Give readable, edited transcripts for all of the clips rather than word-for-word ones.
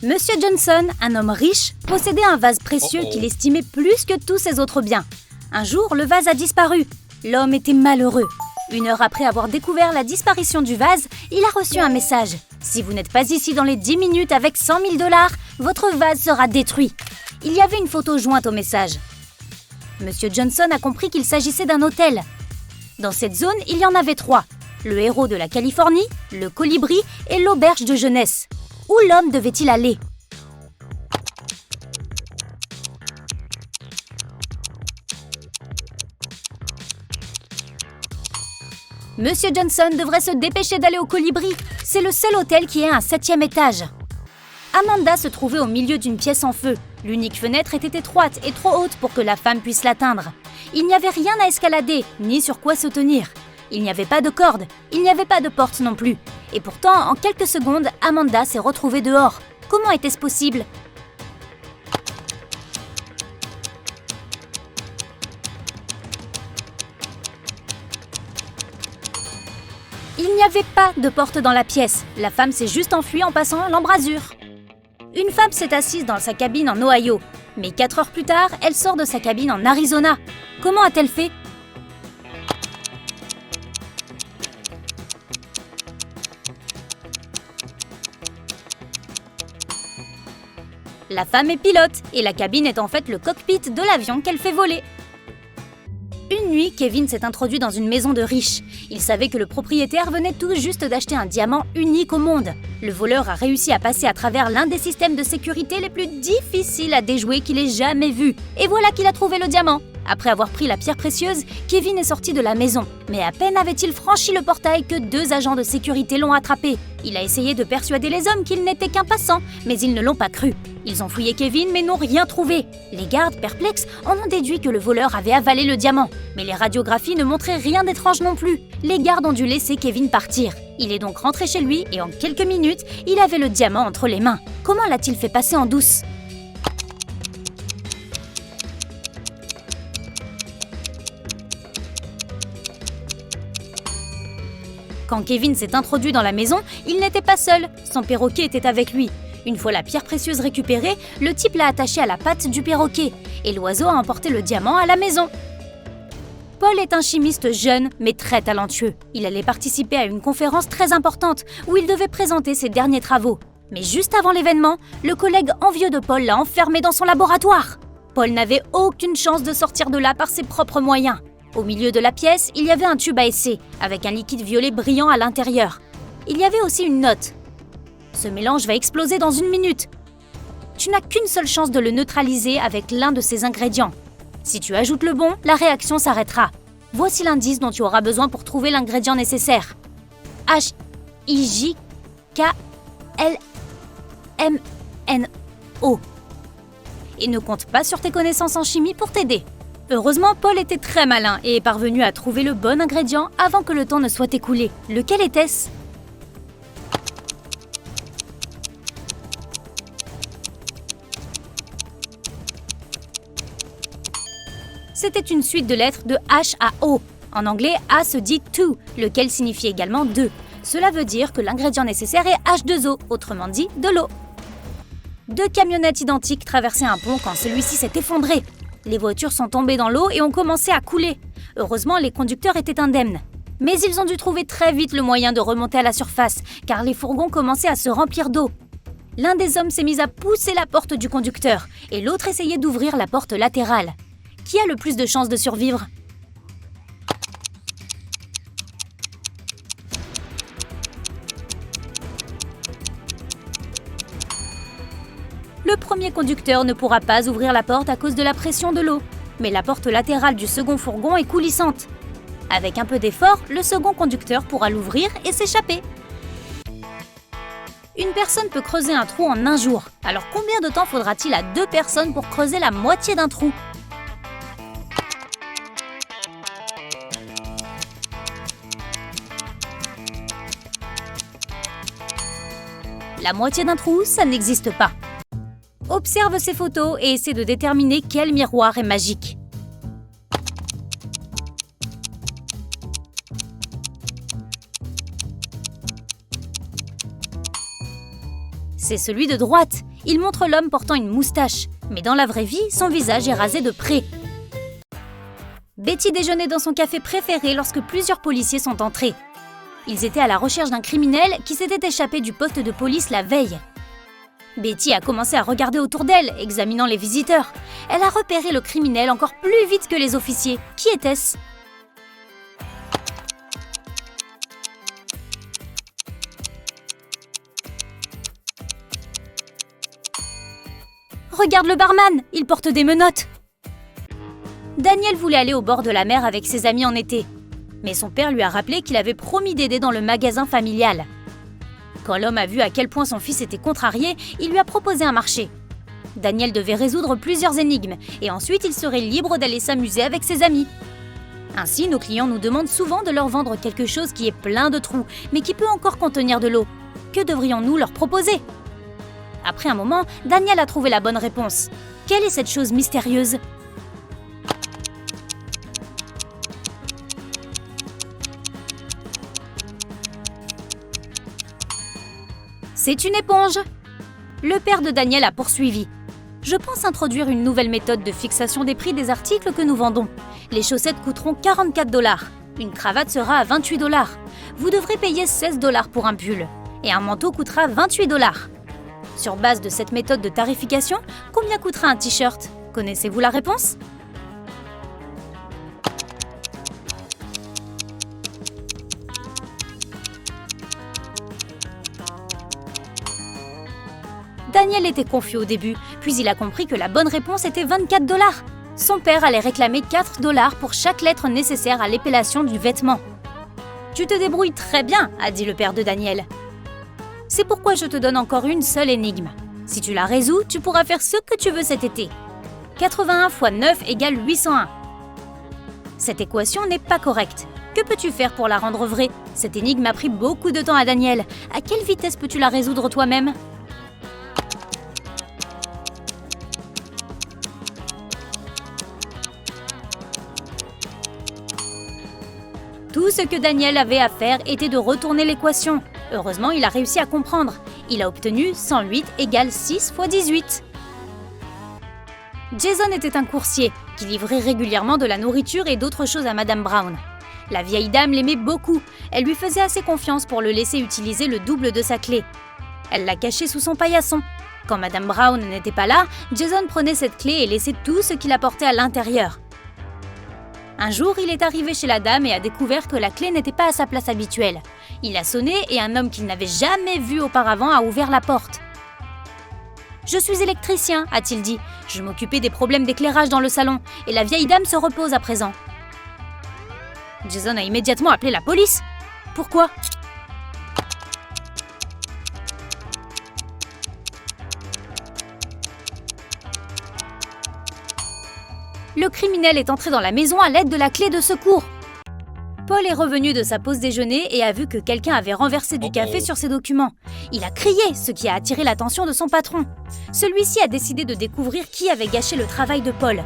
Monsieur Johnson, un homme riche, possédait un vase précieux qu'il estimait plus que tous ses autres biens. Un jour, le vase a disparu. L'homme était malheureux. 1 heure après avoir découvert la disparition du vase, il a reçu un message. Si vous n'êtes pas ici dans les 10 minutes avec 100 000 $, votre vase sera détruit. Il y avait une photo jointe au message. Monsieur Johnson a compris qu'il s'agissait d'un hôtel. Dans cette zone, il y en avait 3. Le héros de la Californie, le colibri et l'auberge de jeunesse. Où l'homme devait-il aller ? Monsieur Johnson devrait se dépêcher d'aller au colibri. C'est le seul hôtel qui ait un 7e étage. Amanda se trouvait au milieu d'une pièce en feu. L'unique fenêtre était étroite et trop haute pour que la femme puisse l'atteindre. Il n'y avait rien à escalader, ni sur quoi se tenir. Il n'y avait pas de corde, il n'y avait pas de porte non plus. Et pourtant, en quelques secondes, Amanda s'est retrouvée dehors. Comment était-ce possible ? Il n'y avait pas de porte dans la pièce. La femme s'est juste enfuie en passant l'embrasure. Une femme s'est assise dans sa cabine en Ohio. Mais 4 heures plus tard, elle sort de sa cabine en Arizona. Comment a-t-elle fait ? La femme est pilote et la cabine est en fait le cockpit de l'avion qu'elle fait voler. Une nuit, Kevin s'est introduit dans une maison de riches. Il savait que le propriétaire venait tout juste d'acheter un diamant unique au monde. Le voleur a réussi à passer à travers l'un des systèmes de sécurité les plus difficiles à déjouer qu'il ait jamais vu. Et voilà qu'il a trouvé le diamant. Après avoir pris la pierre précieuse, Kevin est sorti de la maison. Mais à peine avait-il franchi le portail que 2 agents de sécurité l'ont attrapé. Il a essayé de persuader les hommes qu'il n'était qu'un passant, mais ils ne l'ont pas cru. Ils ont fouillé Kevin mais n'ont rien trouvé. Les gardes, perplexes, en ont déduit que le voleur avait avalé le diamant. Mais les radiographies ne montraient rien d'étrange non plus. Les gardes ont dû laisser Kevin partir. Il est donc rentré chez lui et en quelques minutes, il avait le diamant entre les mains. Comment l'a-t-il fait passer en douce ? Quand Kevin s'est introduit dans la maison, il n'était pas seul. Son perroquet était avec lui. Une fois la pierre précieuse récupérée, le type l'a attachée à la patte du perroquet et l'oiseau a emporté le diamant à la maison. Paul est un chimiste jeune mais très talentueux. Il allait participer à une conférence très importante où il devait présenter ses derniers travaux. Mais juste avant l'événement, le collègue envieux de Paul l'a enfermé dans son laboratoire. Paul n'avait aucune chance de sortir de là par ses propres moyens. Au milieu de la pièce, il y avait un tube à essai, avec un liquide violet brillant à l'intérieur. Il y avait aussi une note. Ce mélange va exploser dans 1 minute. Tu n'as qu'une seule chance de le neutraliser avec l'un de ces ingrédients. Si tu ajoutes le bon, la réaction s'arrêtera. Voici l'indice dont tu auras besoin pour trouver l'ingrédient nécessaire. HIJKLMNO. Et ne compte pas sur tes connaissances en chimie pour t'aider. Heureusement, Paul était très malin et est parvenu à trouver le bon ingrédient avant que le temps ne soit écoulé. Lequel était-ce ? C'était une suite de lettres de H à O. En anglais, A se dit to, lequel signifie également deux. Cela veut dire que l'ingrédient nécessaire est H2O, autrement dit de l'eau. 2 camionnettes identiques traversaient un pont quand celui-ci s'est effondré. Les voitures sont tombées dans l'eau et ont commencé à couler. Heureusement, les conducteurs étaient indemnes. Mais ils ont dû trouver très vite le moyen de remonter à la surface, car les fourgons commençaient à se remplir d'eau. L'un des hommes s'est mis à pousser la porte du conducteur, et l'autre essayait d'ouvrir la porte latérale. Qui a le plus de chances de survivre ? Le premier conducteur ne pourra pas ouvrir la porte à cause de la pression de l'eau. Mais la porte latérale du second fourgon est coulissante. Avec un peu d'effort, le second conducteur pourra l'ouvrir et s'échapper. Une personne peut creuser un trou en 1 jour. Alors combien de temps faudra-t-il à 2 personnes pour creuser la moitié d'un trou ? La moitié d'un trou, ça n'existe pas. Observe ces photos et essaie de déterminer quel miroir est magique. C'est celui de droite. Il montre l'homme portant une moustache, mais dans la vraie vie, son visage est rasé de près. Betty déjeunait dans son café préféré lorsque plusieurs policiers sont entrés. Ils étaient à la recherche d'un criminel qui s'était échappé du poste de police la veille. Betty a commencé à regarder autour d'elle, examinant les visiteurs. Elle a repéré le criminel encore plus vite que les officiers. Qui était-ce ? Regarde le barman, il porte des menottes. Daniel voulait aller au bord de la mer avec ses amis en été. Mais son père lui a rappelé qu'il avait promis d'aider dans le magasin familial. Quand l'homme a vu à quel point son fils était contrarié, il lui a proposé un marché. Daniel devait résoudre plusieurs énigmes et ensuite il serait libre d'aller s'amuser avec ses amis. Ainsi, nos clients nous demandent souvent de leur vendre quelque chose qui est plein de trous, mais qui peut encore contenir de l'eau. Que devrions-nous leur proposer ? Après un moment, Daniel a trouvé la bonne réponse. Quelle est cette chose mystérieuse ? C'est une éponge. Le père de Daniel a poursuivi. Je pense introduire une nouvelle méthode de fixation des prix des articles que nous vendons. Les chaussettes coûteront 44 $. Une cravate sera à 28 $. Vous devrez payer 16 $ pour un pull. Et un manteau coûtera 28 $. Sur base de cette méthode de tarification, combien coûtera un t-shirt ? Connaissez-vous la réponse ? Daniel était confus au début, puis il a compris que la bonne réponse était 24 $. Son père allait réclamer 4 $ pour chaque lettre nécessaire à l'épellation du vêtement. « Tu te débrouilles très bien », a dit le père de Daniel. « C'est pourquoi je te donne encore une seule énigme. Si tu la résous, tu pourras faire ce que tu veux cet été. 81 x 9 égale 801. Cette équation n'est pas correcte. Que peux-tu faire pour la rendre vraie ? Cette énigme a pris beaucoup de temps à Daniel. À quelle vitesse peux-tu la résoudre toi-même ? Tout ce que Daniel avait à faire était de retourner l'équation. Heureusement, il a réussi à comprendre. Il a obtenu 108 égale 6 x 18. Jason était un coursier qui livrait régulièrement de la nourriture et d'autres choses à Madame Brown. La vieille dame l'aimait beaucoup. Elle lui faisait assez confiance pour le laisser utiliser le double de sa clé. Elle l'a cachée sous son paillasson. Quand Madame Brown n'était pas là, Jason prenait cette clé et laissait tout ce qu'il apportait à l'intérieur. Un jour, il est arrivé chez la dame et a découvert que la clé n'était pas à sa place habituelle. Il a sonné et un homme qu'il n'avait jamais vu auparavant a ouvert la porte. « Je suis électricien », a-t-il dit. « Je m'occupais des problèmes d'éclairage dans le salon et la vieille dame se repose à présent. » Jason a immédiatement appelé la police. Pourquoi ? Le criminel est entré dans la maison à l'aide de la clé de secours. Paul est revenu de sa pause déjeuner et a vu que quelqu'un avait renversé du café sur ses documents. Il a crié, ce qui a attiré l'attention de son patron. Celui-ci a décidé de découvrir qui avait gâché le travail de Paul.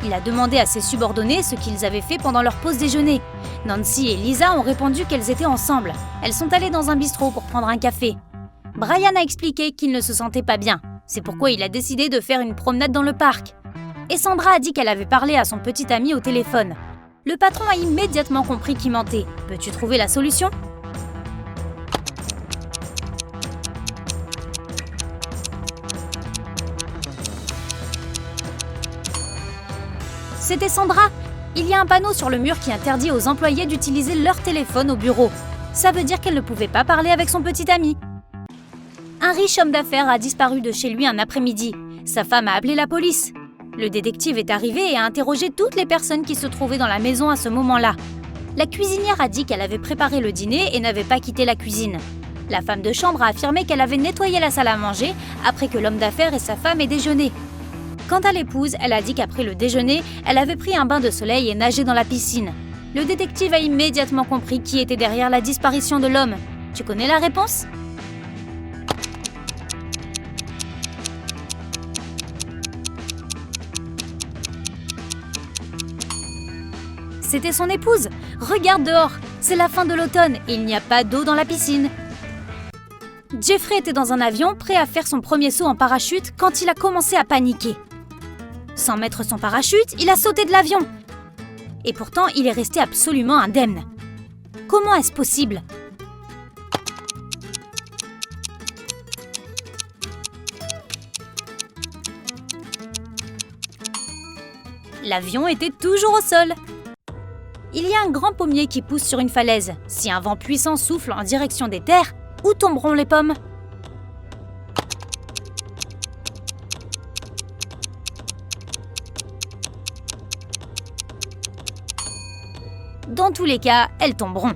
Il a demandé à ses subordonnés ce qu'ils avaient fait pendant leur pause déjeuner. Nancy et Lisa ont répondu qu'elles étaient ensemble. Elles sont allées dans un bistrot pour prendre un café. Brian a expliqué qu'il ne se sentait pas bien. C'est pourquoi il a décidé de faire une promenade dans le parc. Et Sandra a dit qu'elle avait parlé à son petit ami au téléphone. Le patron a immédiatement compris qui mentait. Peux-tu trouver la solution ? C'était Sandra. Il y a un panneau sur le mur qui interdit aux employés d'utiliser leur téléphone au bureau. Ça veut dire qu'elle ne pouvait pas parler avec son petit ami. Un riche homme d'affaires a disparu de chez lui un après-midi. Sa femme a appelé la police. Le détective est arrivé et a interrogé toutes les personnes qui se trouvaient dans la maison à ce moment-là. La cuisinière a dit qu'elle avait préparé le dîner et n'avait pas quitté la cuisine. La femme de chambre a affirmé qu'elle avait nettoyé la salle à manger après que l'homme d'affaires et sa femme aient déjeuné. Quant à l'épouse, elle a dit qu'après le déjeuner, elle avait pris un bain de soleil et nagé dans la piscine. Le détective a immédiatement compris qui était derrière la disparition de l'homme. Tu connais la réponse ? C'était son épouse. Regarde dehors, c'est la fin de l'automne et il n'y a pas d'eau dans la piscine. Jeffrey était dans un avion prêt à faire son premier saut en parachute quand il a commencé à paniquer. Sans mettre son parachute, il a sauté de l'avion. Et pourtant, il est resté absolument indemne. Comment est-ce possible ? L'avion était toujours au sol. Il y a un grand pommier qui pousse sur une falaise. Si un vent puissant souffle en direction des terres, où tomberont les pommes ? Dans tous les cas, elles tomberont.